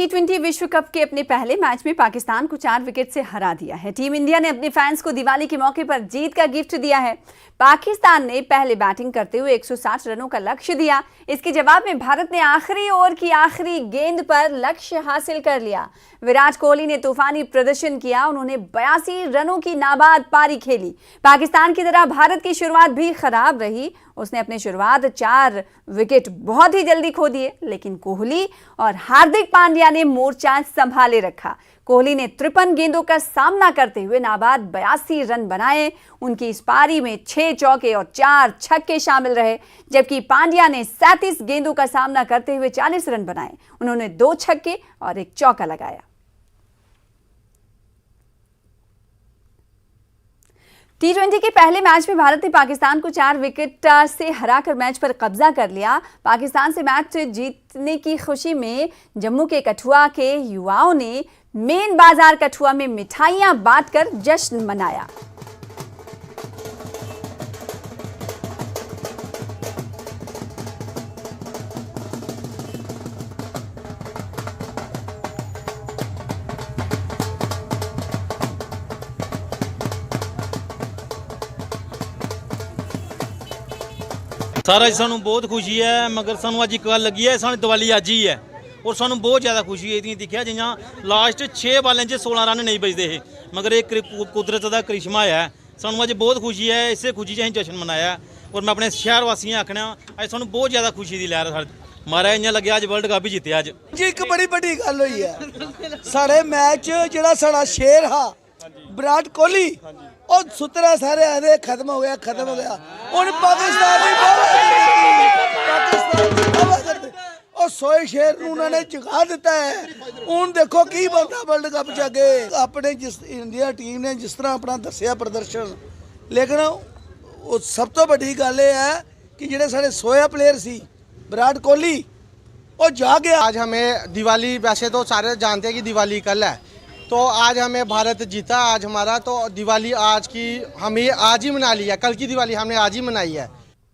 टी20 विश्व कप के अपने पहले मैच में पाकिस्तान को 4 विकेट से हरा दिया है। टीम इंडिया ने अपने फैंस को दिवाली के मौके पर जीत का गिफ्ट दिया है। पाकिस्तान ने पहले बैटिंग करते हुए 160 रनों का लक्ष्य दिया। इसके जवाब में भारत ने आखिरी ओवर की आखिरी गेंद पर लक्ष्य हासिल कर लिया। विराट कोहली ने तूफानी प्रदर्शन किया। उन्होंने 82 रनों की नाबाद पारी खेली। पाकिस्तान की तरह भारत की शुरुआत भी खराब रही। उसने अपने शुरुआत 4 विकेट बहुत ही जल्दी खो दिए, लेकिन कोहली और हार्दिक पांड्या ने मोर्चा संभाले रखा। कोहली ने 53 गेंदों का सामना करते हुए नाबाद 82 रन बनाए। उनकी इस पारी में 6 चौके और 4 छक्के शामिल रहे, जबकि पांड्या ने 37 गेंदों का सामना करते हुए 40 रन बनाए। उन्होंने 2 छक्के और 1 चौका लगाया। टी20 के पहले मैच में भारत ने पाकिस्तान को 4 विकेट से हराकर मैच पर कब्जा कर लिया। पाकिस्तान से मैच जीतने की खुशी में जम्मू के कठुआ के युवाओं ने मेन बाजार कठुआ में मिठाइयां बांटकर जश्न मनाया। सारा सानू बहुत खुशी है, मगर सानू अज एक गल लगी है, सानू दिवाली अज ही है और सानू बहुत ज़्यादा खुशी है। दिखा जियां लास्ट 6 बालें 16 रन नहीं बजते थे, मगर एक कुदरत का करिश्मा है। सानू अज बहुत खुशी है, इसे खुशी च जश्न मनाया और मैं अपने शहर वासियों आखना अज सानू बहुत ज़्यादा खुशी की लहर मारा। इं लगे अज वर्ल्ड कप ही जितया। अज जी एक बड़ी बड़ी गल हुई है साढ़े मैच जो साढ़ा शेर हा विराट कोहली और सुतरा सारे आदे खत्म हो गया हुण पाकिस्तान और सोए शेर उन्होंने जगा दिता है। हुण देखो की बनता वर्ल्ड कप च अगे। अपने जिस इंडिया टीम ने जिस तरह अपना दसिया प्रदर्शन, लेकिन सब तो बड़ी गल है कि जिहड़े साढ़े सोया प्लेयर सी विराट कोहली वो जा गया। आज हमें दिवाली, वैसे तो सारे जानते हैं कि दिवाली कल है, तो आज हमें भारत जीता आज हमारा, तो दिवाली आज की हमें आज ही मना लिया। कल की दिवाली हमने आज ही मनाई है।